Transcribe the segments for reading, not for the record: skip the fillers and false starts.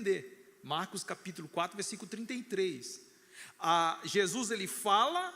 compreender. Marcos capítulo 4, versículo 33. Jesus ele fala,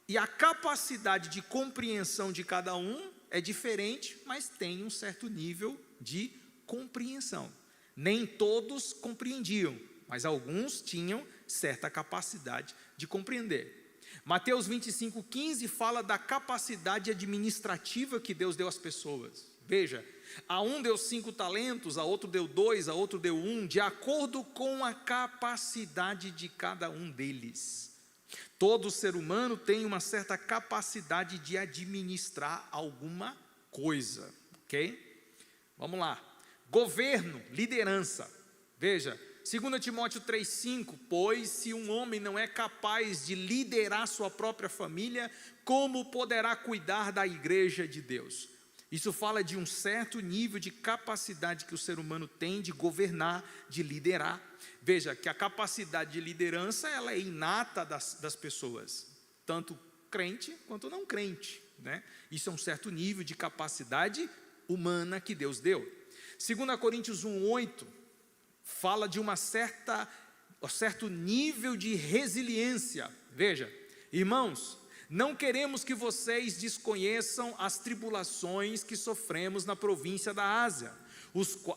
e a capacidade de compreensão de cada um é diferente, mas tem um certo nível de compreensão. Nem todos compreendiam, mas alguns tinham certa capacidade de compreender. Mateus 25:15 fala da capacidade administrativa que Deus deu às pessoas. Veja, a um deu 5 talentos, a outro deu 2, a outro deu 1, de acordo com a capacidade de cada um deles. Todo ser humano tem uma certa capacidade de administrar alguma coisa, ok? Vamos lá. Governo, liderança. Veja, 2 Timóteo 3,5, pois se um homem não é capaz de liderar sua própria família, como poderá cuidar da igreja de Deus? Isso fala de um certo nível de capacidade que o ser humano tem de governar, de liderar. Veja que a capacidade de liderança, ela é inata das pessoas, tanto crente quanto não crente, né? Isso é um certo nível de capacidade humana que Deus deu. 2 Coríntios 1,8 fala de um certo nível de resiliência. Veja, irmãos, não queremos que vocês desconheçam as tribulações que sofremos na província da Ásia,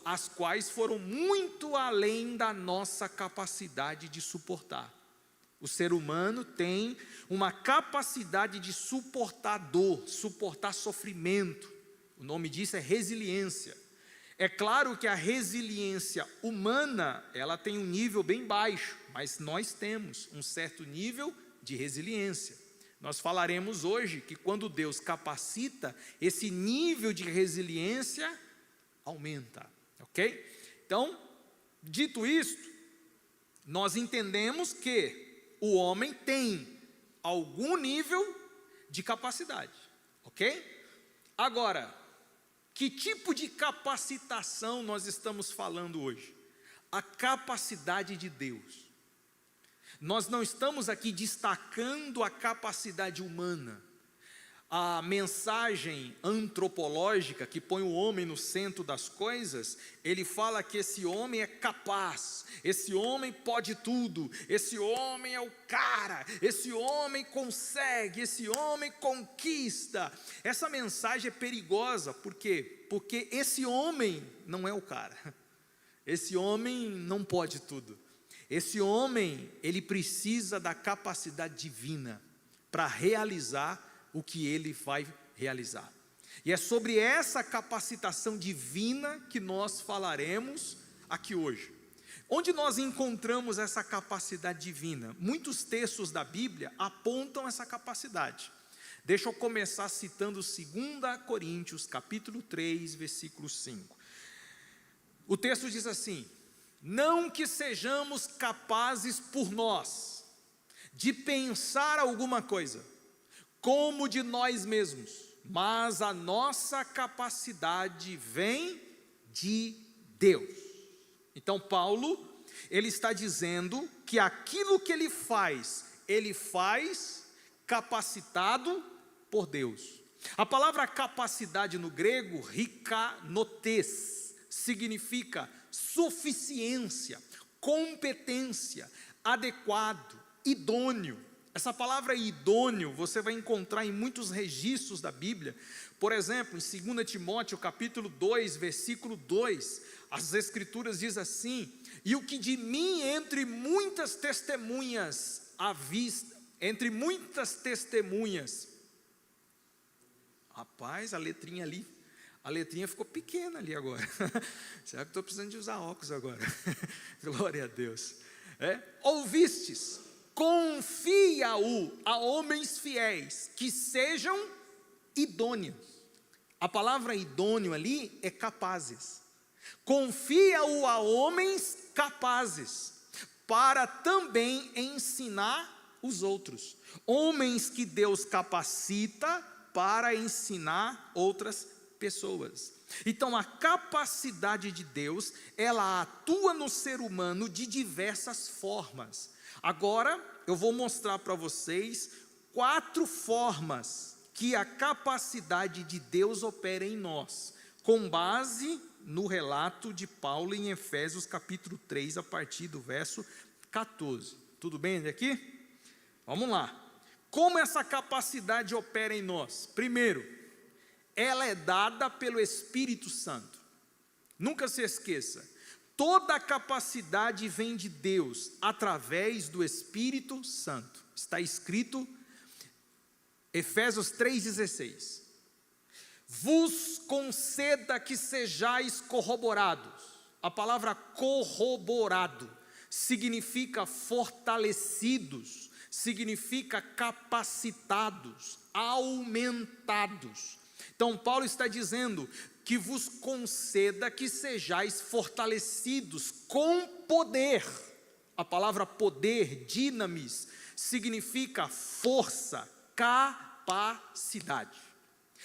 as quais foram muito além da nossa capacidade de suportar. O ser humano tem uma capacidade de suportar dor, suportar sofrimento. O nome disso é resiliência. É claro que a resiliência humana, ela tem um nível bem baixo, mas nós temos um certo nível de resiliência. Nós falaremos hoje que quando Deus capacita, esse nível de resiliência aumenta, ok? Então, dito isto, nós entendemos que o homem tem algum nível de capacidade, ok? Agora, que tipo de capacitação nós estamos falando hoje? A capacidade de Deus. Nós não estamos aqui destacando a capacidade humana. A mensagem antropológica que põe o homem no centro das coisas, ele fala que esse homem é capaz, esse homem pode tudo, esse homem é o cara, esse homem consegue, esse homem conquista. Essa mensagem é perigosa, por quê? Porque esse homem não é o cara, esse homem não pode tudo. Esse homem, ele precisa da capacidade divina para realizar o que ele vai realizar. E é sobre essa capacitação divina que nós falaremos aqui hoje. Onde nós encontramos essa capacidade divina? Muitos textos da Bíblia apontam essa capacidade. Deixa eu começar citando 2 Coríntios, capítulo 3, versículo 5. O texto diz assim: não que sejamos capazes por nós de pensar alguma coisa, como de nós mesmos, mas a nossa capacidade vem de Deus. Então Paulo, ele está dizendo que aquilo que ele faz capacitado por Deus. A palavra capacidade no grego, rikanotes, significa suficiência, competência, adequado, idôneo. Essa palavra idôneo você vai encontrar em muitos registros da Bíblia. Por exemplo, em 2 Timóteo capítulo 2, versículo 2, as escrituras dizem assim: e o que de mim entre muitas testemunhas à vista, entre muitas testemunhas. Rapaz, a letrinha ali, a letrinha ficou pequena ali agora. Será que estou precisando de usar óculos agora? Glória a Deus. Ouvistes, confia-o a homens fiéis, que sejam idôneos. A palavra idôneo ali é capazes. Confia-o a homens capazes, para também ensinar os outros. Homens que Deus capacita para ensinar outras pessoas. Então a capacidade de Deus, ela atua no ser humano de diversas formas. Agora eu vou mostrar para vocês 4 formas que a capacidade de Deus opera em nós, com base no relato de Paulo em Efésios capítulo 3, a partir do verso 14. Tudo bem até aqui? Vamos lá. Como essa capacidade opera em nós? Primeiro, ela é dada pelo Espírito Santo. Nunca se esqueça, toda a capacidade vem de Deus, através do Espírito Santo. Está escrito, Efésios 3,16. Vos conceda que sejais corroborados. A palavra corroborado significa fortalecidos, significa capacitados, aumentados. Então Paulo está dizendo que vos conceda que sejais fortalecidos com poder. A palavra poder, dinamis, significa força, capacidade.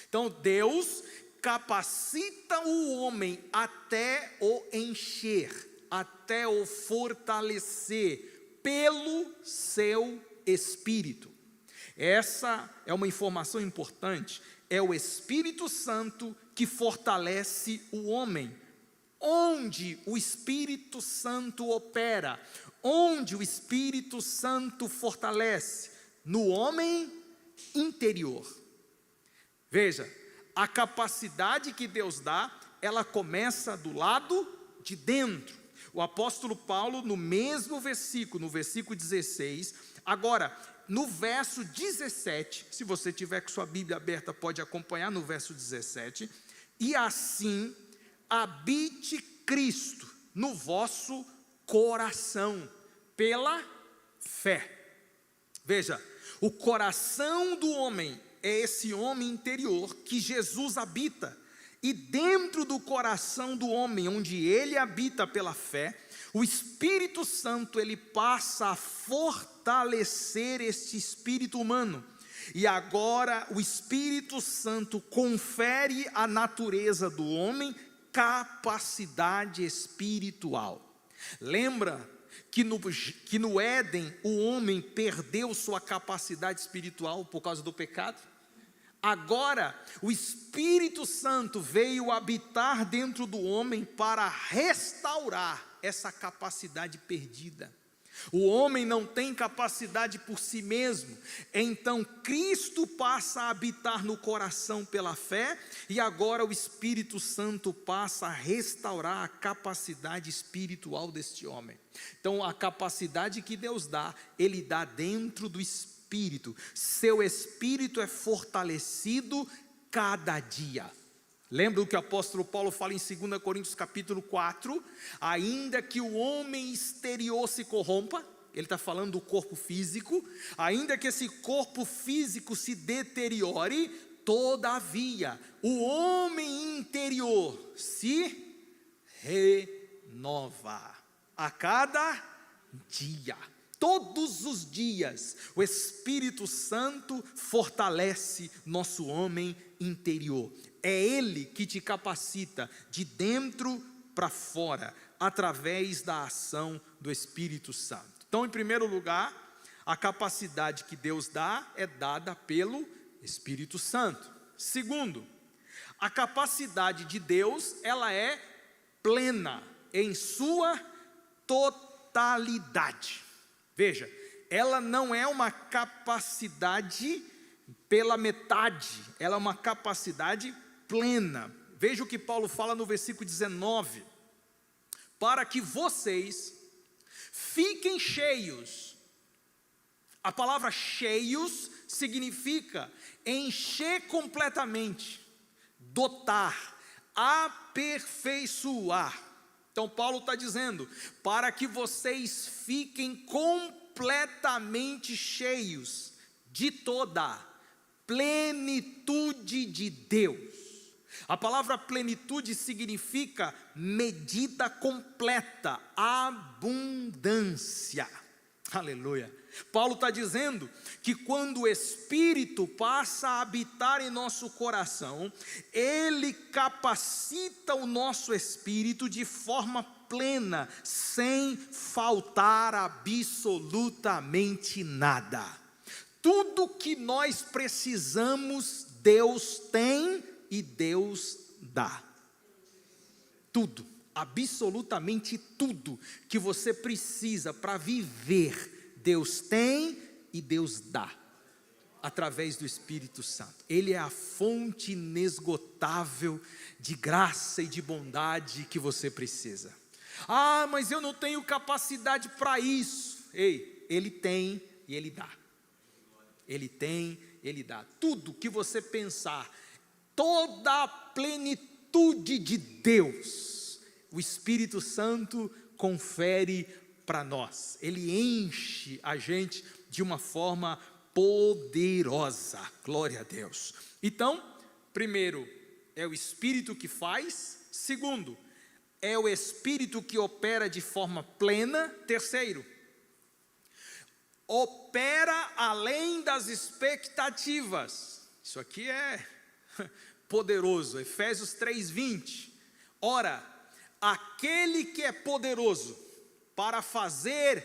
Então Deus capacita o homem até o encher, até o fortalecer pelo seu Espírito. Essa é uma informação importante. É o Espírito Santo que fortalece o homem. Onde o Espírito Santo opera? Onde o Espírito Santo fortalece? No homem interior. Veja, a capacidade que Deus dá, ela começa do lado de dentro. O apóstolo Paulo, no mesmo versículo, no versículo 16, agora, no verso 17, se você tiver com sua Bíblia aberta, pode acompanhar no verso 17, e assim habite Cristo no vosso coração, pela fé. Veja, o coração do homem é esse homem interior que Jesus habita, e dentro do coração do homem, onde ele habita pela fé, o Espírito Santo, ele passa a fortalecer este espírito humano, e agora o Espírito Santo confere à natureza do homem capacidade espiritual. Lembra que no Éden o homem perdeu sua capacidade espiritual por causa do pecado? Agora o Espírito Santo veio habitar dentro do homem para restaurar essa capacidade perdida. O homem não tem capacidade por si mesmo, então Cristo passa a habitar no coração pela fé, e agora o Espírito Santo passa a restaurar a capacidade espiritual deste homem. Então a capacidade que Deus dá, Ele dá dentro do Espírito. Seu Espírito é fortalecido cada dia. Lembra o que o apóstolo Paulo fala em 2 Coríntios capítulo 4? Ainda que o homem exterior se corrompa, ele está falando do corpo físico, ainda que esse corpo físico se deteriore, todavia, o homem interior se renova a cada dia. Todos os dias, o Espírito Santo fortalece nosso homem interior. É Ele que te capacita de dentro para fora, através da ação do Espírito Santo. Então, em primeiro lugar, a capacidade que Deus dá é dada pelo Espírito Santo. Segundo, a capacidade de Deus, ela é plena em sua totalidade. Veja, ela não é uma capacidade pela metade, ela é uma capacidade plena. Veja o que Paulo fala no versículo 19: para que vocês fiquem cheios. A palavra cheios significa encher completamente, dotar, aperfeiçoar. Então Paulo está dizendo, para que vocês fiquem completamente cheios de toda plenitude de Deus. A palavra plenitude significa medida completa, abundância. Aleluia. Paulo está dizendo que quando o Espírito passa a habitar em nosso coração, ele capacita o nosso espírito de forma plena, sem faltar absolutamente nada. Tudo que nós precisamos, Deus tem e Deus dá. tudo, absolutamente tudo que você precisa para viver, Deus tem e Deus dá, através do Espírito Santo. Ele é a fonte inesgotável de graça e de bondade que você precisa. Ah, mas eu não tenho capacidade para isso. Ei, Ele tem e Ele dá. Ele tem, Ele dá. Tudo que você pensar, toda a plenitude de Deus, o Espírito Santo confere para nós. Ele enche a gente de uma forma poderosa. Glória a Deus. Então, primeiro, é o Espírito que faz. Segundo, é o Espírito que opera de forma plena. Terceiro, opera além das expectativas. Isso aqui é poderoso. Efésios 3:20. Ora, aquele que é poderoso para fazer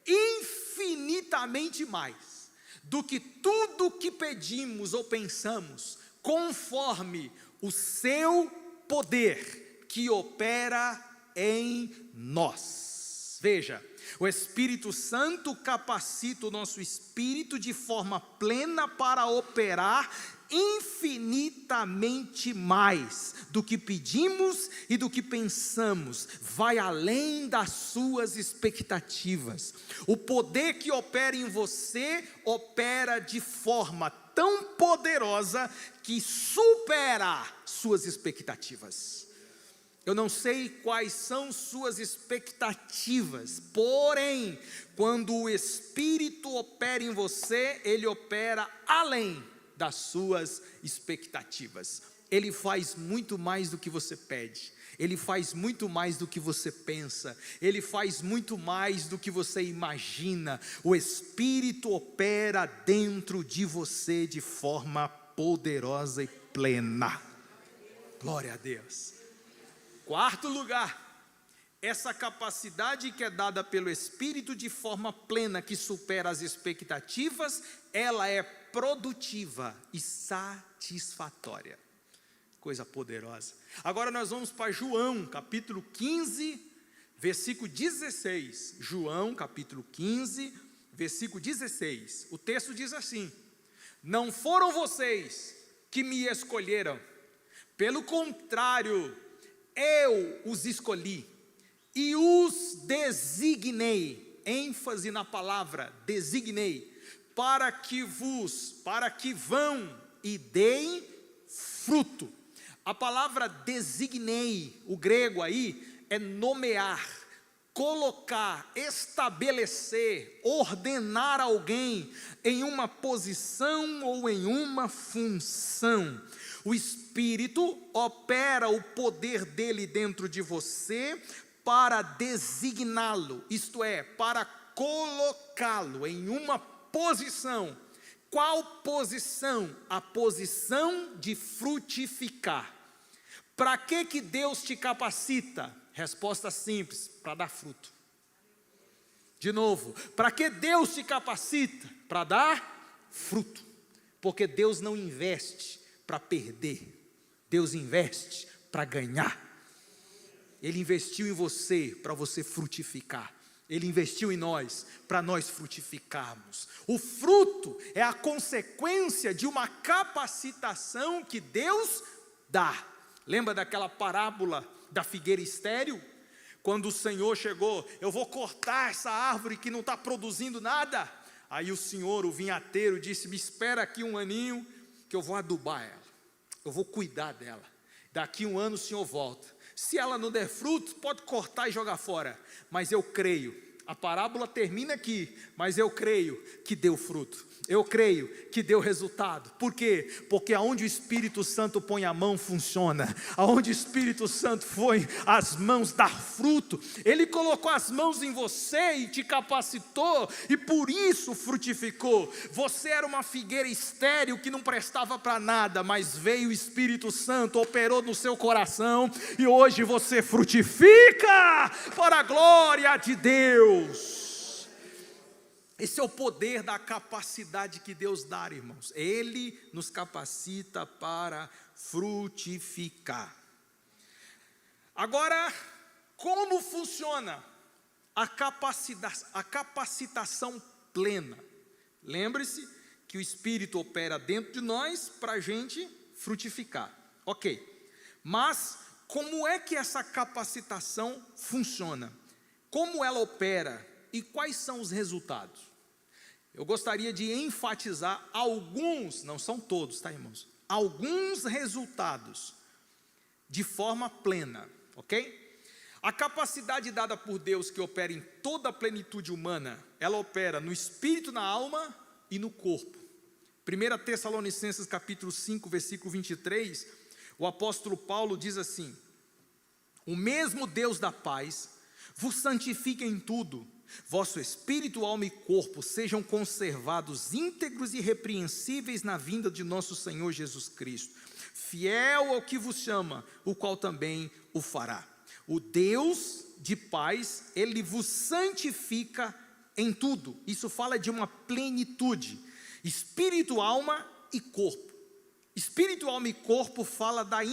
infinitamente mais do que tudo que pedimos ou pensamos, conforme o seu poder que opera em nós. Veja, o Espírito Santo capacita o nosso espírito de forma plena para operar infinitamente mais do que pedimos e do que pensamos, vai além das suas expectativas. O poder que opera em você opera de forma tão poderosa que supera suas expectativas. Eu não sei quais são suas expectativas, porém, quando o Espírito opera em você, ele opera além das suas expectativas. Ele faz muito mais do que você pede, Ele faz muito mais do que você pensa, Ele faz muito mais do que você imagina. O Espírito opera dentro de você de forma poderosa e plena. Glória a Deus. Quarto lugar, essa capacidade que é dada pelo Espírito de forma plena, que supera as expectativas, ela é produtiva e satisfatória. Coisa poderosa. Agora nós vamos para João, capítulo 15, versículo 16. João, capítulo 15, versículo 16. O texto diz assim: não foram vocês que me escolheram, pelo contrário, eu os escolhi e os designei, ênfase na palavra designei, para que vão e deem fruto. A palavra designei, o grego aí, é nomear, colocar, estabelecer, ordenar alguém em uma posição ou em uma função. O Espírito opera o poder dele dentro de você para designá-lo, isto é, para colocá-lo em uma posição. Qual posição? A posição de frutificar. Para que Deus te capacita? Resposta simples: para dar fruto. De novo, para que Deus te capacita? Para dar fruto. Porque Deus não investe para perder, Deus investe para ganhar. Ele investiu em você para você frutificar. Ele investiu em nós para nós frutificarmos. O fruto é a consequência de uma capacitação que Deus dá. Lembra daquela parábola da figueira estéril? Quando o Senhor chegou: eu vou cortar essa árvore que não está produzindo nada. Aí o Senhor, o vinhateiro, disse: me espera aqui um aninho que eu vou adubar ela, eu vou cuidar dela, daqui um ano o Senhor volta. Se ela não der fruto, pode cortar e jogar fora, mas eu creio, a parábola termina aqui, mas eu creio que deu fruto, eu creio que deu resultado. Por quê? Porque aonde o Espírito Santo põe a mão, funciona. Aonde o Espírito Santo põe as mãos, dá fruto. Ele colocou as mãos em você e te capacitou, e por isso frutificou. Você era uma figueira estéril que não prestava para nada, mas veio o Espírito Santo, operou no seu coração, e hoje você frutifica para a glória de Deus. Esse é o poder da capacidade que Deus dá, irmãos. Ele nos capacita para frutificar. Agora, como funciona a capacitação plena? Lembre-se que o Espírito opera dentro de nós para a gente frutificar. Ok, mas como é que essa capacitação funciona? Como ela opera e quais são os resultados? Eu gostaria de enfatizar alguns, não são todos, tá, irmãos? Alguns resultados de forma plena, ok? A capacidade dada por Deus que opera em toda a plenitude humana, ela opera no espírito, na alma e no corpo. 1 Tessalonicenses capítulo 5, versículo 23, o apóstolo Paulo diz assim: o mesmo Deus da paz vos santifique em tudo, vosso espírito, alma e corpo sejam conservados íntegros e irrepreensíveis na vinda de nosso Senhor Jesus Cristo. Fiel ao que vos chama, o qual também o fará. O Deus de paz, Ele vos santifica em tudo. Isso fala de uma plenitude, espírito, alma e corpo. Espírito, alma e corpo fala da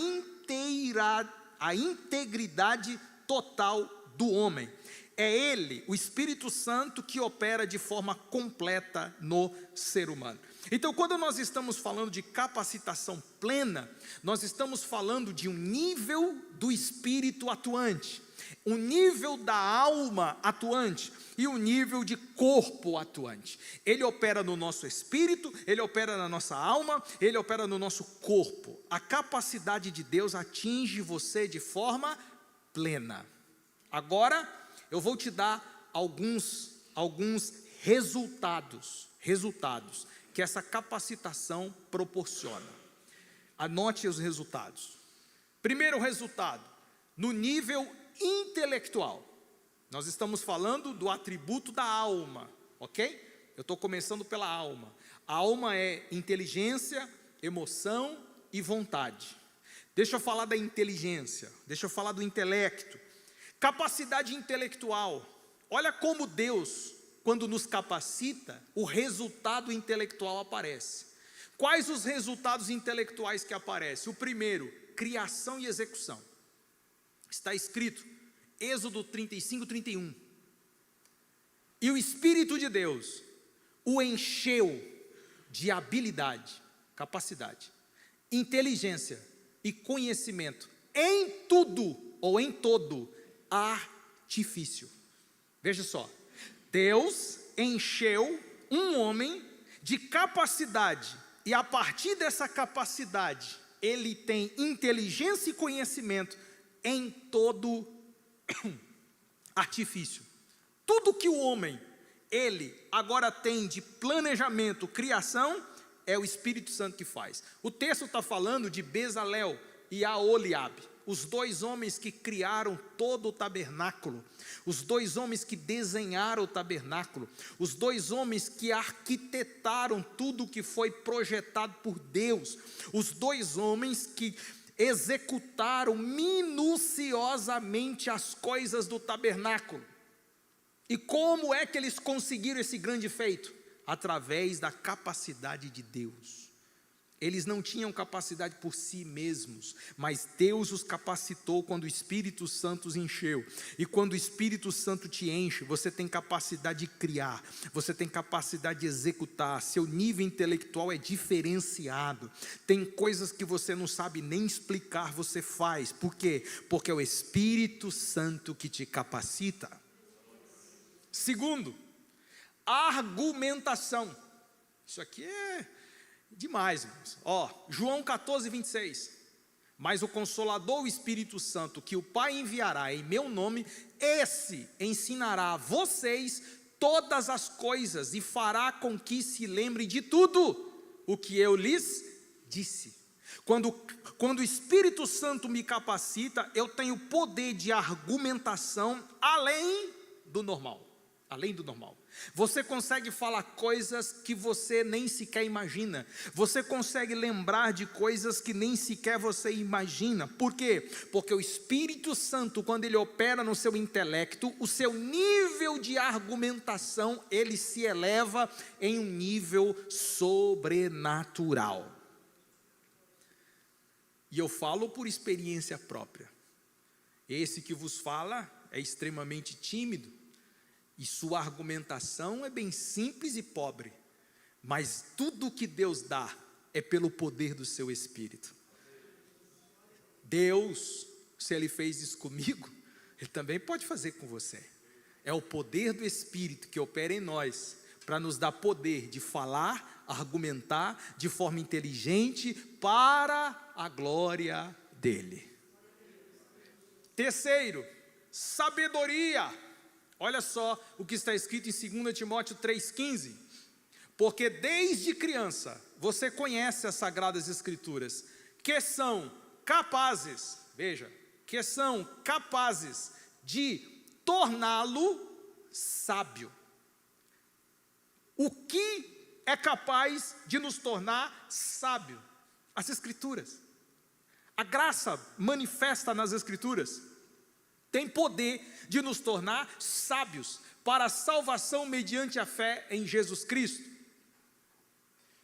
integridade total do homem. É Ele, o Espírito Santo, que opera de forma completa no ser humano. Então, quando nós estamos falando de capacitação plena, nós estamos falando de um nível do Espírito atuante, um nível da alma atuante e um nível de corpo atuante. Ele opera no nosso espírito, Ele opera na nossa alma, Ele opera no nosso corpo. A capacidade de Deus atinge você de forma plena. Agora, eu vou te dar alguns resultados que essa capacitação proporciona. Anote os resultados. Primeiro resultado, no nível intelectual. Nós estamos falando do atributo da alma, ok? Eu estou começando pela alma. A alma é inteligência, emoção e vontade. Deixa eu falar da inteligência, deixa eu falar do intelecto. Capacidade intelectual. Olha como Deus, quando nos capacita, o resultado intelectual aparece. Quais os resultados intelectuais que aparecem? O primeiro, criação e execução. Está escrito, Êxodo 35, 31. E o Espírito de Deus o encheu de habilidade, capacidade, inteligência e conhecimento em tudo ou em todo artifício. Veja só, Deus encheu um homem de capacidade, e a partir dessa capacidade, ele tem inteligência e conhecimento em todo artifício. Tudo que o homem, ele agora tem de planejamento, criação, é o Espírito Santo que faz. O texto está falando de Bezalel e Aholiabe, os dois homens que criaram todo o tabernáculo, os dois homens que desenharam o tabernáculo, os dois homens que arquitetaram tudo que foi projetado por Deus, os dois homens que executaram minuciosamente as coisas do tabernáculo. E como é que eles conseguiram esse grande feito? Através da capacidade de Deus. Eles não tinham capacidade por si mesmos, mas Deus os capacitou quando o Espírito Santo os encheu. E quando o Espírito Santo te enche, você tem capacidade de criar, você tem capacidade de executar, seu nível intelectual é diferenciado. Tem coisas que você não sabe nem explicar, você faz. Por quê? Porque é o Espírito Santo que te capacita. Segundo, argumentação. Isso aqui é demais, irmãos. João 14, 26. Mas o Consolador, o Espírito Santo, que o Pai enviará em meu nome, esse ensinará a vocês todas as coisas e fará com que se lembrem de tudo o que eu lhes disse. Quando o Espírito Santo me capacita, eu tenho poder de argumentação além do normal. Além do normal. Você consegue falar coisas que você nem sequer imagina. Você consegue lembrar de coisas que nem sequer você imagina. Por quê? Porque o Espírito Santo, quando ele opera no seu intelecto, o seu nível de argumentação, ele se eleva em um nível sobrenatural. E eu falo por experiência própria. Esse que vos fala é extremamente tímido, e sua argumentação é bem simples e pobre, mas tudo o que Deus dá é pelo poder do seu Espírito. Deus, se Ele fez isso comigo, Ele também pode fazer com você. É o poder do Espírito que opera em nós, para nos dar poder de falar, argumentar de forma inteligente, para a glória dEle. Terceiro, sabedoria. Olha só o que está escrito em 2 Timóteo 3,15. Porque desde criança você conhece as Sagradas Escrituras, que são capazes, veja, que são capazes de torná-lo sábio. O que é capaz de nos tornar sábio? As Escrituras. A graça manifesta nas Escrituras tem poder de nos tornar sábios para a salvação mediante a fé em Jesus Cristo.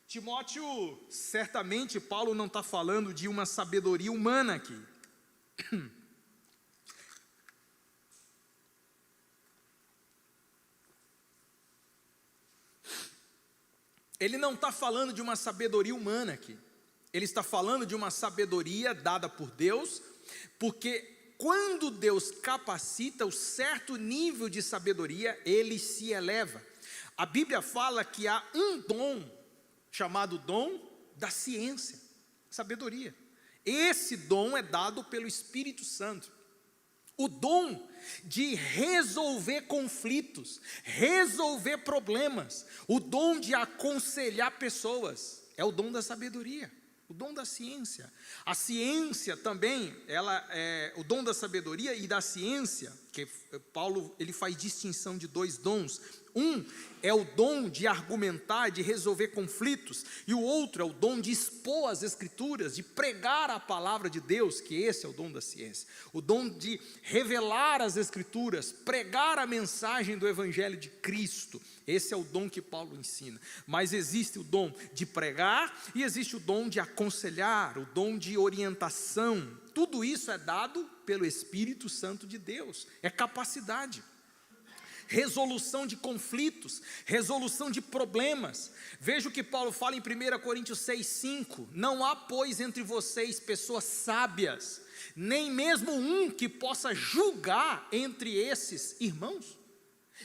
Timóteo, certamente Paulo não está falando de uma sabedoria humana aqui. Ele não está falando de uma sabedoria humana aqui. Ele está falando de uma sabedoria dada por Deus, porque quando Deus capacita o certo nível de sabedoria, ele se eleva. A Bíblia fala que há um dom, chamado dom da ciência, sabedoria. Esse dom é dado pelo Espírito Santo. O dom de resolver conflitos, resolver problemas, o dom de aconselhar pessoas, é o dom da sabedoria. O dom da ciência. A ciência também, ela é o dom da sabedoria e da ciência, que Paulo ele faz distinção de dois dons. Um é o dom de argumentar, de resolver conflitos, e o outro é o dom de expor as Escrituras, de pregar a palavra de Deus, que esse é o dom da ciência. O dom de revelar as Escrituras, pregar a mensagem do Evangelho de Cristo. Esse é o dom que Paulo ensina. Mas existe o dom de pregar e existe o dom de aconselhar, o dom de orientação. Tudo isso é dado pelo Espírito Santo de Deus. É capacidade. Resolução de conflitos, resolução de problemas. Veja o que Paulo fala em 1 Coríntios 6,5. Não há, pois, entre vocês pessoas sábias, nem mesmo um que possa julgar entre esses irmãos.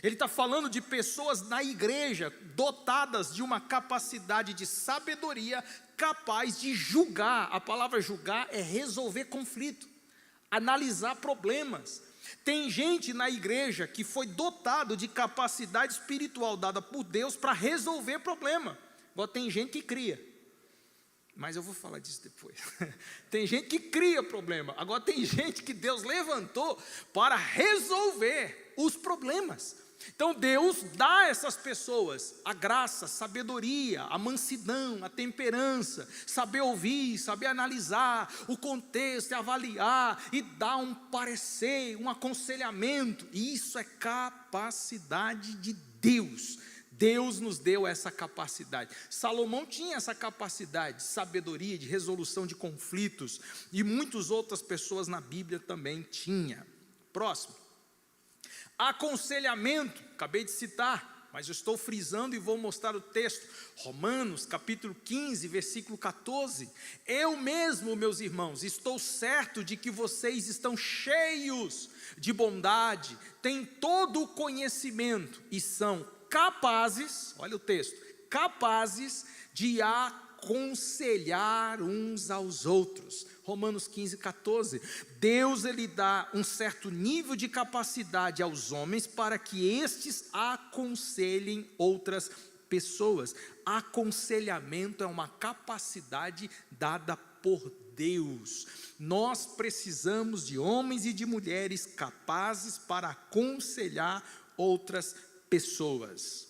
Ele está falando de pessoas na igreja, dotadas de uma capacidade de sabedoria, capaz de julgar. A palavra julgar é resolver conflito, analisar problemas. Tem gente na igreja que foi dotado de capacidade espiritual dada por Deus para resolver problema. Agora tem gente que cria, mas eu vou falar disso depois. Tem gente que cria problema. Agora tem gente que Deus levantou para resolver os problemas. Então Deus dá a essas pessoas a graça, a sabedoria, a mansidão, a temperança, saber ouvir, saber analisar o contexto, avaliar e dar um parecer, um aconselhamento. Isso é capacidade de Deus. Deus nos deu essa capacidade. Salomão tinha essa capacidade de sabedoria, de resolução de conflitos, e muitas outras pessoas na Bíblia também tinham. Próximo. Aconselhamento, acabei de citar, mas eu estou frisando e vou mostrar o texto. Romanos capítulo 15, versículo 14. Eu mesmo, meus irmãos, estou certo de que vocês estão cheios de bondade, têm todo o conhecimento e são capazes, olha o texto, capazes de aconselhar uns aos outros. Romanos 15, 14. Deus ele dá um certo nível de capacidade aos homens para que estes aconselhem outras pessoas. Aconselhamento é uma capacidade dada por Deus. Nós precisamos de homens e de mulheres capazes para aconselhar outras pessoas.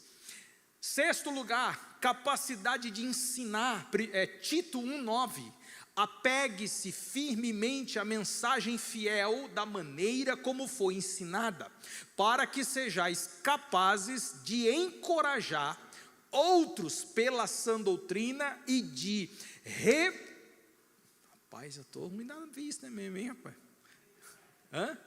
Sexto lugar, capacidade de ensinar. Tito 1:9. Apegue-se firmemente à mensagem fiel da maneira como foi ensinada, para que sejais capazes de encorajar outros pela sã doutrina e de Rapaz, eu estou ruim da vista, né, mesmo, hein, rapaz? Hã?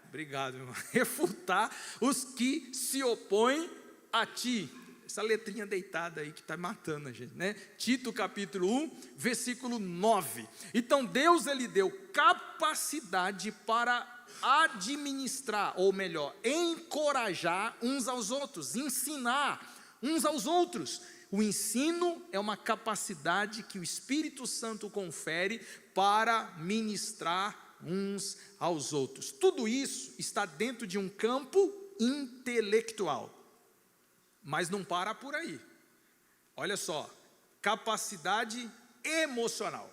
Obrigado, irmão. Refutar os que se opõem a ti. Essa letrinha deitada aí que está matando a gente, né? Tito capítulo 1, versículo 9. Então Deus, ele deu capacidade para administrar, ou melhor, encorajar uns aos outros, ensinar uns aos outros. O ensino é uma capacidade que o Espírito Santo confere para ministrar uns aos outros. Tudo isso está dentro de um campo intelectual. Mas não para por aí. Olha só, capacidade emocional.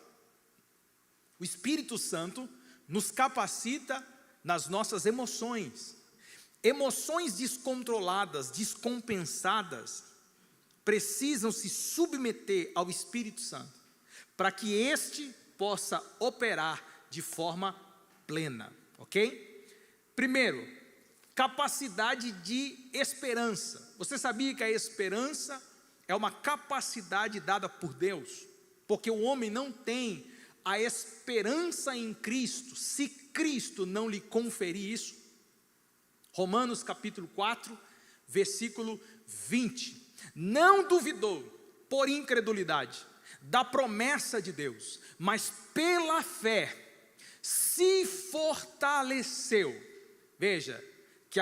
O Espírito Santo nos capacita nas nossas emoções. Emoções descontroladas, descompensadas, precisam se submeter ao Espírito Santo, para que este possa operar de forma plena, ok? Primeiro, capacidade de esperança. Você sabia que a esperança é uma capacidade dada por Deus? Porque o homem não tem a esperança em Cristo, se Cristo não lhe conferir isso. Romanos capítulo 4, versículo 20. Não duvidou, por incredulidade, da promessa de Deus, mas pela fé se fortaleceu. Veja, que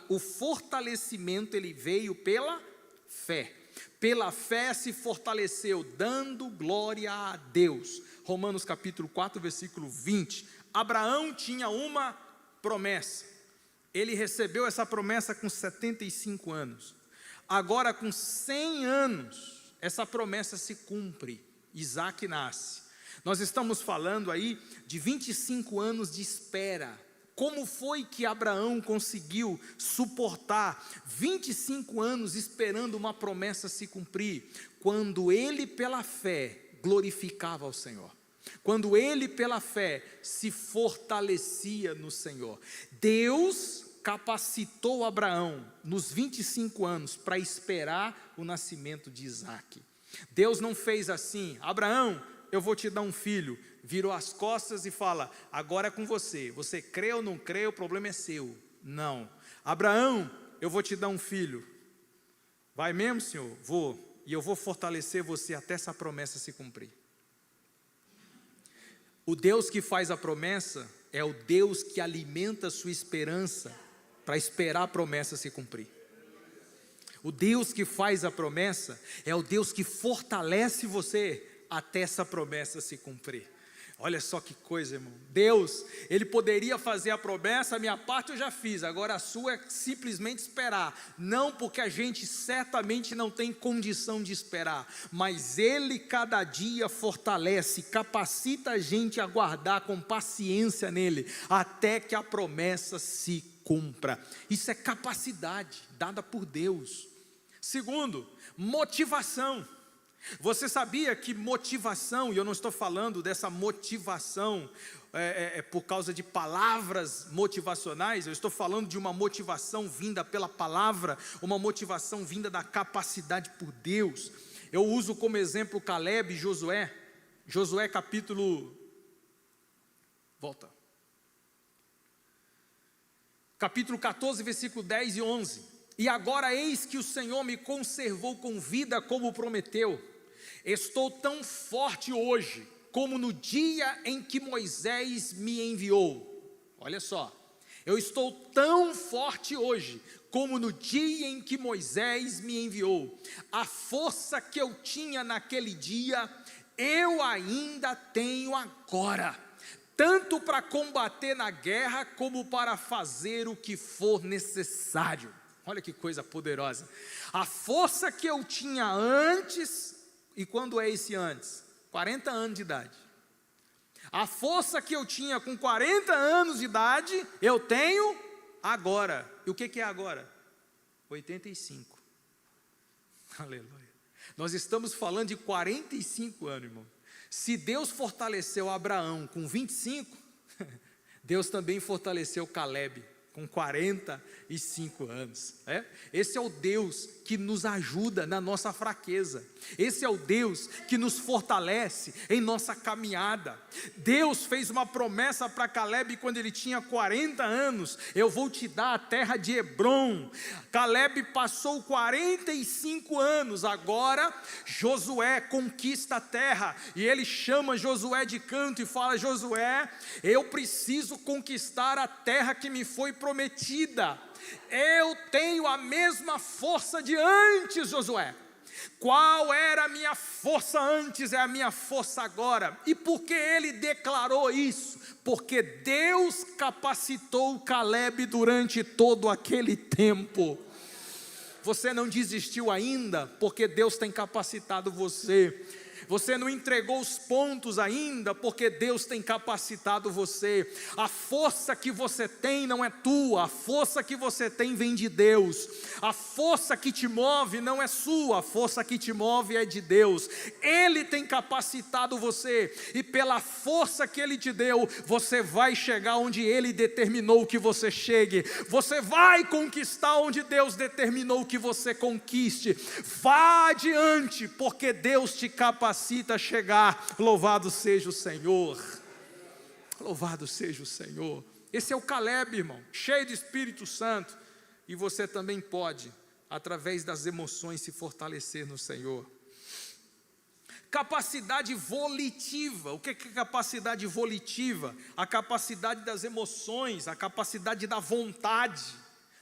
o fortalecimento ele veio pela fé. Pela fé se fortaleceu, dando glória a Deus. Romanos capítulo 4, versículo 20. Abraão tinha uma promessa. Ele recebeu essa promessa com 75 anos. Agora com 100 anos, essa promessa se cumpre. Isaac nasce. Nós estamos falando aí de 25 anos de espera. Como foi que Abraão conseguiu suportar 25 anos esperando uma promessa se cumprir? Quando ele pela fé glorificava ao Senhor. Quando ele pela fé se fortalecia no Senhor. Deus capacitou Abraão nos 25 anos para esperar o nascimento de Isaac. Deus não fez assim: Abraão, eu vou te dar um filho. Virou as costas e fala: agora é com você. Você crê ou não crê, o problema é seu. Não. Abraão, eu vou te dar um filho. Vai mesmo, Senhor? Vou. E eu vou fortalecer você até essa promessa se cumprir. O Deus que faz a promessa é o Deus que alimenta a sua esperança para esperar a promessa se cumprir. O Deus que faz a promessa é o Deus que fortalece você até essa promessa se cumprir. Olha só que coisa, irmão. Deus, ele poderia fazer a promessa, a minha parte eu já fiz, agora a sua é simplesmente esperar. Não, porque a gente certamente não tem condição de esperar, mas ele cada dia fortalece, capacita a gente a aguardar com paciência nele, até que a promessa se cumpra. Isso é capacidade dada por Deus. Segundo, motivação. Você sabia que motivação, e eu não estou falando dessa motivação por causa de palavras motivacionais, eu estou falando de uma motivação vinda pela palavra, uma motivação vinda da capacidade por Deus. Eu uso como exemplo Caleb e Josué. Josué capítulo 14, versículo 10 e 11. E agora eis que o Senhor me conservou com vida como prometeu. Estou tão forte hoje como no dia em que Moisés me enviou. Olha só, eu estou tão forte hoje como no dia em que Moisés me enviou. A força que eu tinha naquele dia, eu ainda tenho agora, tanto para combater na guerra como para fazer o que for necessário. Olha que coisa poderosa. A força que eu tinha antes, e quando é esse antes? 40 anos de idade. A força que eu tinha com 40 anos de idade, eu tenho agora. E o que é agora? 85. Aleluia. Nós estamos falando de 45 anos, irmão. Se Deus fortaleceu Abraão com 25, Deus também fortaleceu Caleb com 45 anos. Esse é o Deus que nos ajuda na nossa fraqueza. Esse é o Deus que nos fortalece em nossa caminhada. Deus fez uma promessa para Caleb quando ele tinha 40 anos: eu vou te dar a terra de Hebrom. Caleb passou 45 anos, agora Josué conquista a terra, e ele chama Josué de canto e fala: Josué, eu preciso conquistar a terra que me foi prometida. Eu tenho a mesma força de antes, Josué. Qual era a minha força antes, é a minha força agora. E por que ele declarou isso? Porque Deus capacitou Caleb durante todo aquele tempo. Você não desistiu ainda, porque Deus tem capacitado você. Você não entregou os pontos ainda, porque Deus tem capacitado você. A força que você tem não é tua, a força que você tem vem de Deus. A força que te move não é sua, a força que te move é de Deus. Ele tem capacitado você, e pela força que Ele te deu, você vai chegar onde Ele determinou que você chegue. Você vai conquistar onde Deus determinou que você conquiste. Vá adiante, porque Deus te capacita a chegar. Louvado seja o Senhor. Louvado seja o Senhor. Esse é o Caleb, irmão, cheio do Espírito Santo. E você também pode, através das emoções, se fortalecer no Senhor. Capacidade volitiva. O que é capacidade volitiva? A capacidade das emoções, a capacidade da vontade.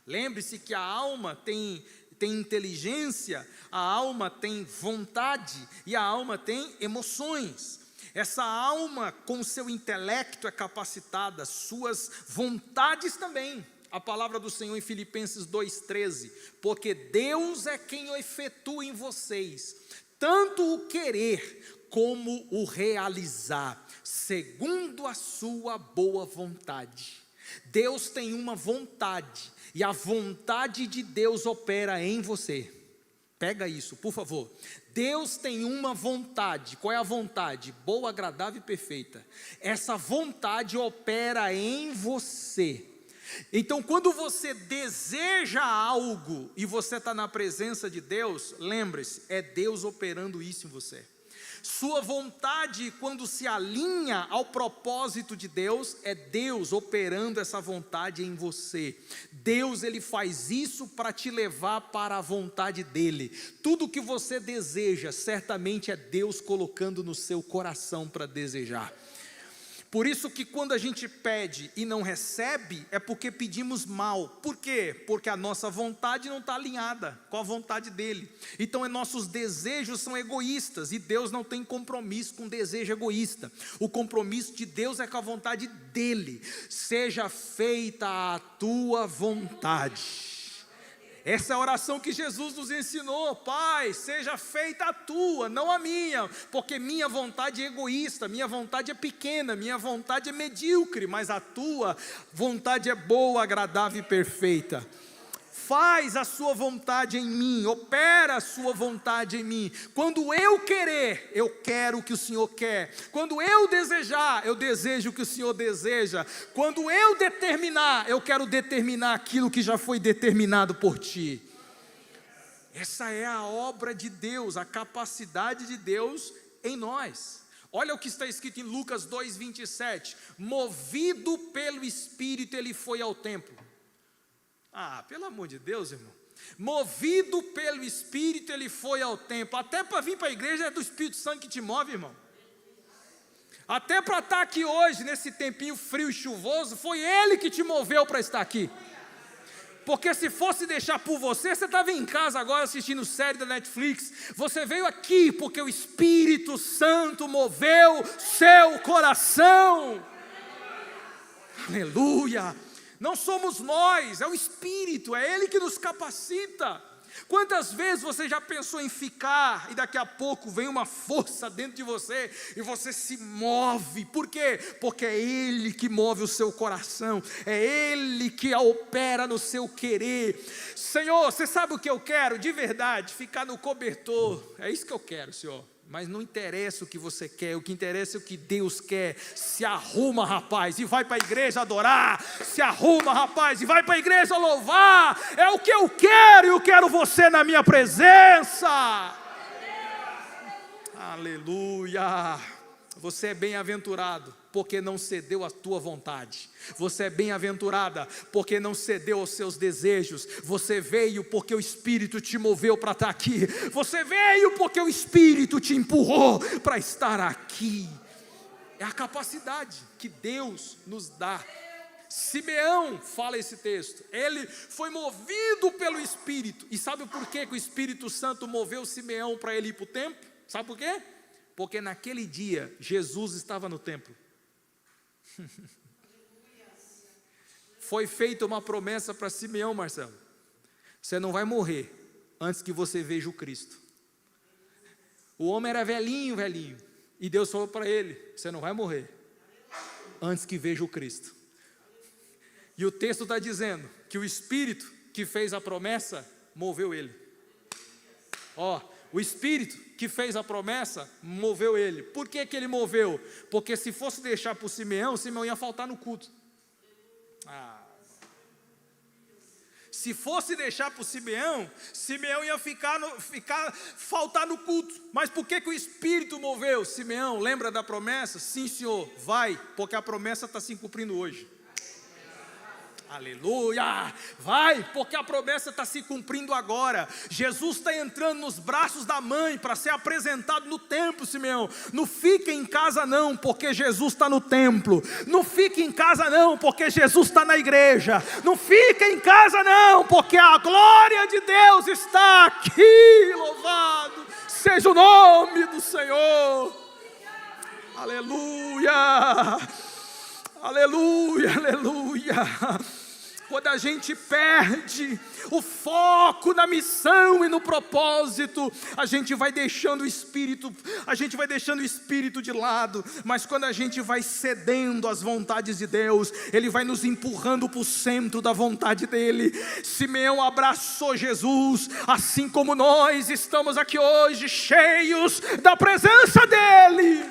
Lembre-se que a alma tem inteligência, a alma tem vontade e a alma tem emoções. Essa alma com seu intelecto é capacitada, suas vontades também. A palavra do Senhor em Filipenses 2,13: porque Deus é quem o efetua em vocês, tanto o querer como o realizar, segundo a sua boa vontade. Deus tem uma vontade, e a vontade de Deus opera em você. Pega isso, por favor. Deus tem uma vontade. Qual é a vontade? Boa, agradável e perfeita. Essa vontade opera em você. Então, quando você deseja algo e você está na presença de Deus, lembre-se, é Deus operando isso em você. Sua vontade, quando se alinha ao propósito de Deus, é Deus operando essa vontade em você. Deus, Ele faz isso para te levar para a vontade dEle. Tudo que você deseja, certamente é Deus colocando no seu coração para desejar. Por isso que quando a gente pede e não recebe, é porque pedimos mal. Por quê? Porque a nossa vontade não está alinhada com a vontade dEle. Então nossos desejos são egoístas, e Deus não tem compromisso com desejo egoísta. O compromisso de Deus é com a vontade dEle. Seja feita a tua vontade. Essa é a oração que Jesus nos ensinou: Pai, seja feita a tua, não a minha, porque minha vontade é egoísta, minha vontade é pequena, minha vontade é medíocre, mas a tua vontade é boa, agradável e perfeita. Faz a sua vontade em mim, opera a sua vontade em mim. Quando eu querer, eu quero o que o Senhor quer. Quando eu desejar, eu desejo o que o Senhor deseja. Quando eu determinar, eu quero determinar aquilo que já foi determinado por ti. Essa é a obra de Deus, a capacidade de Deus em nós. Olha o que está escrito em Lucas 2,27. Movido pelo Espírito, ele foi ao templo. Ah, pelo amor de Deus, irmão. Movido pelo Espírito, ele foi ao templo. Até para vir para a igreja é do Espírito Santo que te move, irmão. Até para estar aqui hoje, nesse tempinho frio e chuvoso, foi Ele que te moveu para estar aqui. Porque se fosse deixar por você, você estava em casa agora assistindo série da Netflix. Você veio aqui porque o Espírito Santo moveu seu coração. Aleluia. Não somos nós, é o Espírito, é Ele que nos capacita. Quantas vezes você já pensou em ficar e daqui a pouco vem uma força dentro de você e você se move? Por quê? Porque é Ele que move o seu coração, é Ele que opera no seu querer. Senhor, você sabe o que eu quero? De verdade, ficar no cobertor, é isso que eu quero, Senhor. Mas não interessa o que você quer, o que interessa é o que Deus quer. Se arruma, rapaz, e vai para a igreja adorar. Se arruma, rapaz, e vai para a igreja louvar. É o que eu quero, e eu quero você na minha presença. Aleluia. Você é bem-aventurado porque não cedeu à tua vontade. Você é bem-aventurada porque não cedeu aos seus desejos. Você veio porque o Espírito te moveu para estar aqui. Você veio porque o Espírito te empurrou para estar aqui. É a capacidade que Deus nos dá. Simeão fala esse texto. Ele foi movido pelo Espírito. E sabe por que o Espírito Santo moveu Simeão para ele ir para o templo? Sabe por quê? Porque naquele dia Jesus estava no templo. Foi feita uma promessa para Simeão, Marcelo. Você não vai morrer antes que você veja o Cristo. O homem era velhinho. E Deus falou para ele: você não vai morrer antes que veja o Cristo. E o texto está dizendo que o Espírito que fez a promessa moveu ele. O Espírito que fez a promessa moveu ele. Por que ele moveu? Porque se fosse deixar para o Simeão ia faltar no culto. Se fosse deixar para o Simeão ia faltar no culto. Mas por que o Espírito moveu? Simeão, lembra da promessa? Sim, Senhor, vai, porque a promessa está se cumprindo hoje. Aleluia, vai, porque a promessa está se cumprindo agora. Jesus está entrando nos braços da mãe para ser apresentado no templo, Simeão. Não fique em casa não, porque Jesus está no templo. Não fique em casa não, porque Jesus está na igreja. Não fique em casa não, porque a glória de Deus está aqui. Louvado seja o nome do Senhor. Aleluia, aleluia, aleluia. Quando a gente perde o foco na missão e no propósito, a gente vai deixando o Espírito de lado. Mas quando a gente vai cedendo às vontades de Deus, Ele vai nos empurrando para o centro da vontade dEle. Simeão abraçou Jesus, assim como nós estamos aqui hoje, cheios da presença dEle.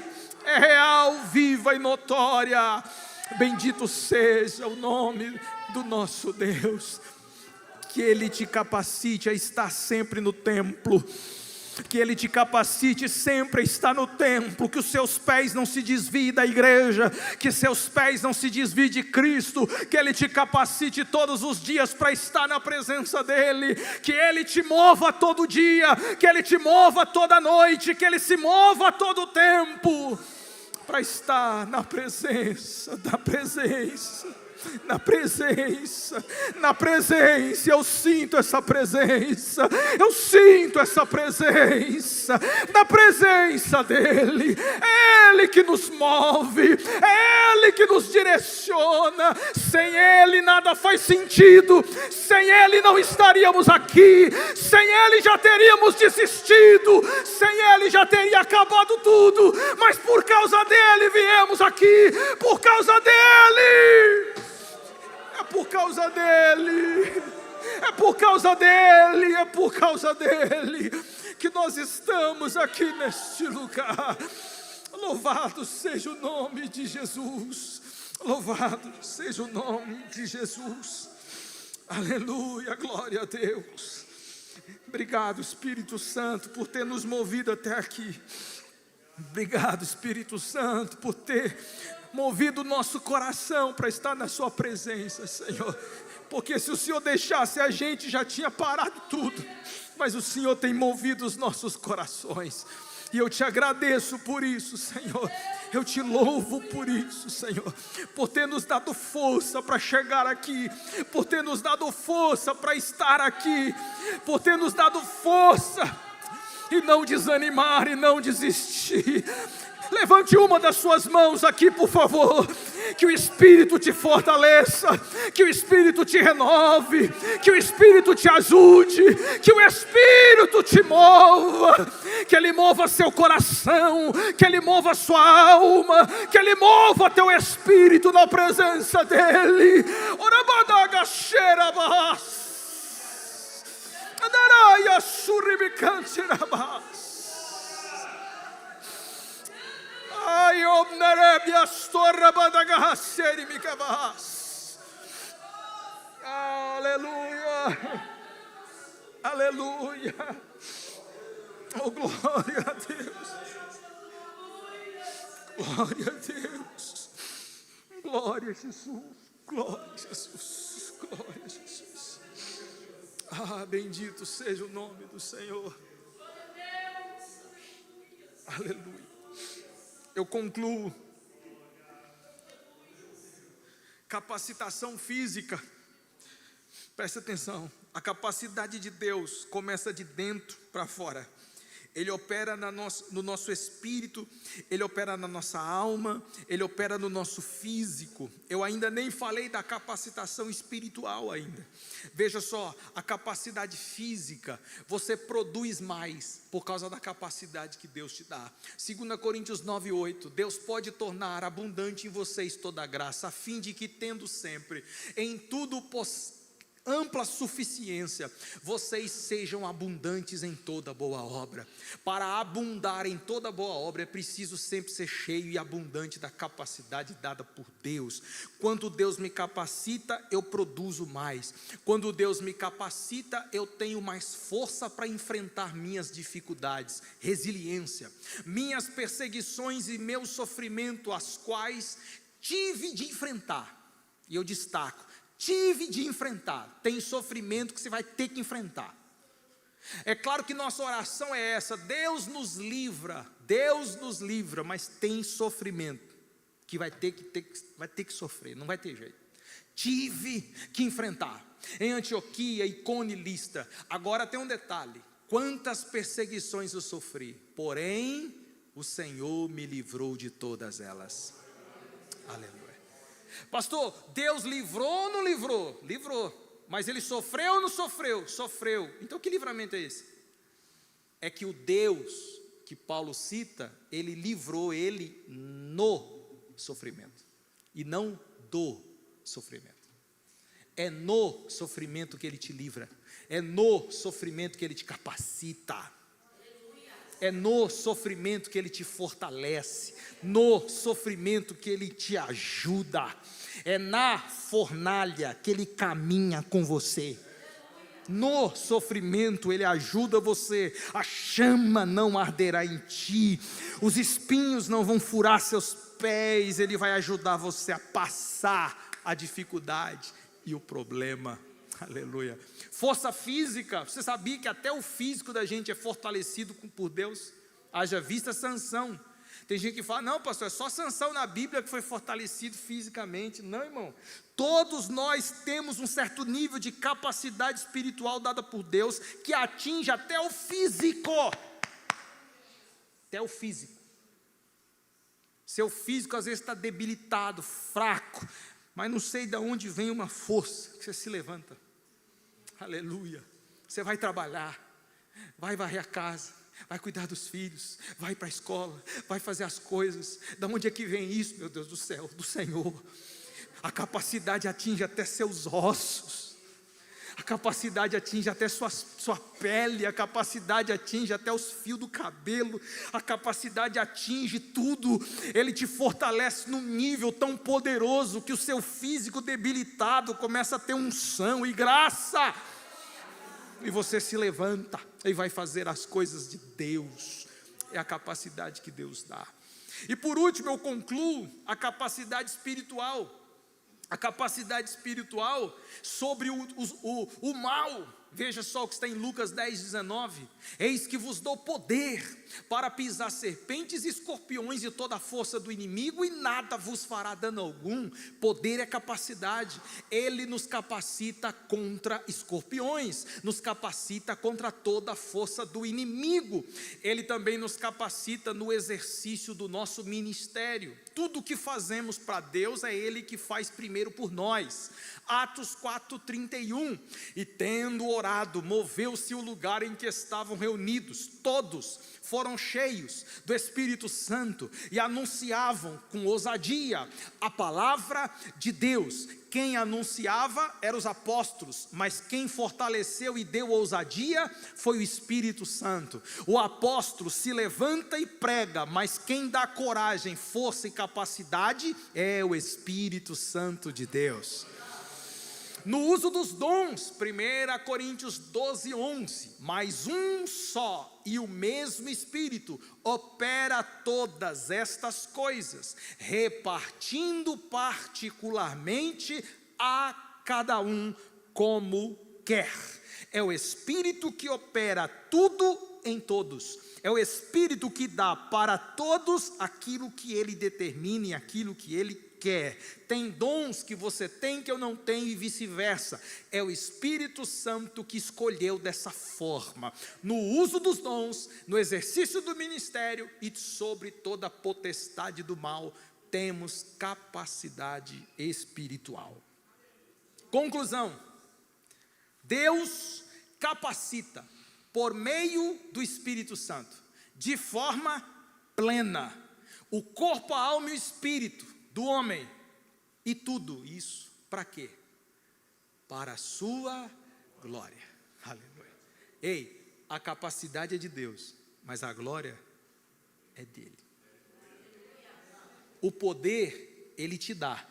É real, viva e notória. Bendito seja o nome do nosso Deus. Que Ele te capacite a estar sempre no templo. Que Ele te capacite sempre a estar no templo. Que os seus pés não se desviem da igreja. Que seus pés não se desviem de Cristo. Que Ele te capacite todos os dias para estar na presença dEle. Que Ele te mova todo dia. Que Ele te mova toda noite. Que Ele se mova todo o tempo para estar na presença, eu sinto essa presença, na presença dEle. É Ele que nos move, é Ele que nos direciona. Sem Ele nada faz sentido, sem Ele não estaríamos aqui, sem Ele já teríamos desistido, sem Ele já teria acabado tudo, mas por causa dEle viemos aqui, por causa dEle. É por causa dEle, é por causa dEle, é por causa dEle que nós estamos aqui neste lugar. Louvado seja o nome de Jesus, louvado seja o nome de Jesus. Aleluia, glória a Deus. Obrigado, Espírito Santo, por ter nos movido até aqui. Obrigado, Espírito Santo, por ter movido o nosso coração para estar na sua presença, Senhor. Porque se o Senhor deixasse a gente, já tinha parado tudo. Mas o Senhor tem movido os nossos corações. E eu te agradeço por isso, Senhor. Eu te louvo por isso, Senhor. Por ter nos dado força para chegar aqui. Por ter nos dado força para estar aqui. Por ter nos dado força e não desanimar e não desistir. Levante uma das suas mãos aqui, por favor. Que o Espírito te fortaleça, que o Espírito te renove, que o Espírito te ajude, que o Espírito te mova, que Ele mova seu coração, que Ele mova sua alma, que Ele mova teu espírito na presença dEle. Aleluia. Aleluia. Oh, glória a Deus. Glória a Deus. Glória a Jesus. Glória a Jesus. Glória a Jesus. Ah, bendito seja o nome do Senhor. Aleluia. Eu concluo. Capacitação física. Presta atenção. A capacidade de Deus começa de dentro para fora. Ele opera no nosso espírito, Ele opera na nossa alma, Ele opera no nosso físico. Eu ainda nem falei da capacitação espiritual ainda. Veja só, a capacidade física, você produz mais por causa da capacidade que Deus te dá. 2 Coríntios 9:8, Deus pode tornar abundante em vocês toda a graça, a fim de que, tendo sempre em tudo ampla suficiência, vocês sejam abundantes em toda boa obra. Para abundar em toda boa obra é preciso sempre ser cheio e abundante da capacidade dada por Deus. Quando Deus me capacita, eu produzo mais. Quando Deus me capacita, eu tenho mais força para enfrentar minhas dificuldades, resiliência, minhas perseguições e meu sofrimento, as quais tive de enfrentar. E eu destaco, tive de enfrentar. Tem sofrimento que você vai ter que enfrentar. É claro que nossa oração é essa: Deus nos livra, mas tem sofrimento que vai ter que sofrer, não vai ter jeito. Tive que enfrentar. Em Antioquia, Icônio e Listra. Agora tem um detalhe: quantas perseguições eu sofri, porém o Senhor me livrou de todas elas. Aleluia. Pastor, Deus livrou ou não livrou? Livrou. Mas ele sofreu ou não sofreu? Sofreu. Então que livramento é esse? É que o Deus que Paulo cita, ele livrou ele no sofrimento e não do sofrimento. É no sofrimento que ele te livra. É no sofrimento que ele te capacita. É no sofrimento que ele te fortalece, no sofrimento que ele te ajuda, é na fornalha que ele caminha com você. No sofrimento ele ajuda você, a chama não arderá em ti, os espinhos não vão furar seus pés, ele vai ajudar você a passar a dificuldade e o problema. Aleluia. Força física, você sabia que até o físico da gente é fortalecido por Deus? Haja vista Sansão. Tem gente que fala: não, pastor, é só Sansão na Bíblia que foi fortalecido fisicamente. Não, irmão, todos nós temos um certo nível de capacidade espiritual dada por Deus, que atinge até o físico. Até o físico. Seu físico às vezes está debilitado, fraco, mas não sei de onde vem uma força que você se levanta. Aleluia. Você vai trabalhar, vai varrer a casa, vai cuidar dos filhos, vai para a escola, vai fazer as coisas. Da onde é que vem isso, meu Deus do céu? Do Senhor. A capacidade atinge até seus ossos, a capacidade atinge até sua pele, a capacidade atinge até os fios do cabelo, a capacidade atinge tudo. Ele te fortalece num nível tão poderoso que o seu físico debilitado começa a ter unção e graça, e você se levanta e vai fazer as coisas de Deus. É a capacidade que Deus dá. E por último eu concluo a capacidade espiritual. A capacidade espiritual sobre o mal. Veja só o que está em Lucas 10:19. Eis que vos dou poder para pisar serpentes e escorpiões e toda a força do inimigo, e nada vos fará dano algum. Poder é capacidade. Ele nos capacita contra escorpiões, nos capacita contra toda a força do inimigo. Ele também nos capacita no exercício do nosso ministério. Tudo o que fazemos para Deus é Ele que faz primeiro por nós. Atos 4:31. E tendo orado, moveu-se o lugar em que estavam reunidos. Todos foram cheios do Espírito Santo e anunciavam com ousadia a palavra de Deus. Quem anunciava eram os apóstolos, mas quem fortaleceu e deu ousadia foi o Espírito Santo. O apóstolo se levanta e prega, mas quem dá coragem, força e capacidade é o Espírito Santo de Deus. No uso dos dons, 1 Coríntios 12, 11, mas um só e o mesmo Espírito opera todas estas coisas, repartindo particularmente a cada um como quer. É o Espírito que opera tudo em todos. É o Espírito que dá para todos aquilo que Ele determina e aquilo que Ele quer. Tem dons que você tem que eu não tenho e vice-versa. É o Espírito Santo que escolheu dessa forma. No uso dos dons, no exercício do ministério e sobre toda a potestade do mal, temos capacidade espiritual. Conclusão: Deus capacita por meio do Espírito Santo, de forma plena, o corpo, a alma e o espírito do homem. E tudo isso, para quê? Para a sua glória. Aleluia. Ei, a capacidade é de Deus, mas a glória é dele. O poder Ele te dá,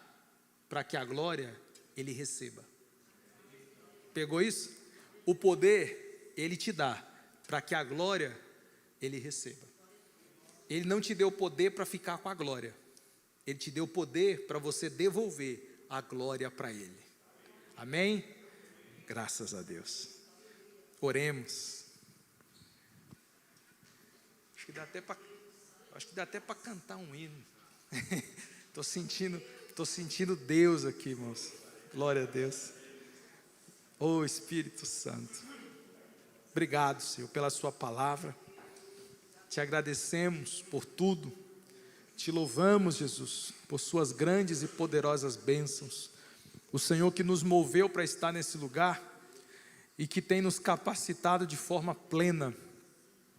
para que a glória Ele receba. Pegou isso? O poder Ele te dá, para que a glória Ele receba. Ele não te deu poder para ficar com a glória. Ele te deu poder para você devolver a glória para Ele. Amém? Graças a Deus. Oremos. Acho que dá até para cantar um hino. Estou sentindo Deus aqui, irmãos. Glória a Deus. Oh Espírito Santo, obrigado, Senhor, pela sua palavra. Te agradecemos por tudo. Te louvamos, Jesus, por suas grandes e poderosas bênçãos. O Senhor que nos moveu para estar nesse lugar e que tem nos capacitado de forma plena.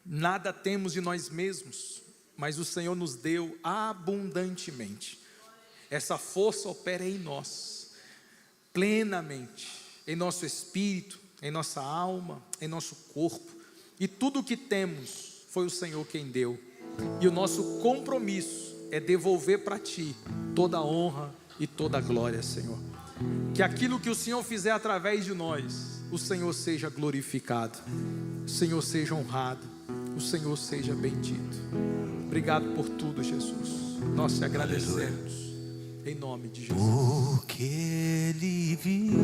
Nada temos de nós mesmos, mas o Senhor nos deu abundantemente. Essa força opera em nós, plenamente, em nosso espírito, em nossa alma, em nosso corpo. E tudo o que temos foi o Senhor quem deu. E o nosso compromisso é devolver para Ti toda a honra e toda a glória, Senhor. Que aquilo que o Senhor fizer através de nós, o Senhor seja glorificado, o Senhor seja honrado, o Senhor seja bendito. Obrigado por tudo, Jesus. Nós te agradecemos. Em nome de Jesus. Porque Ele vive.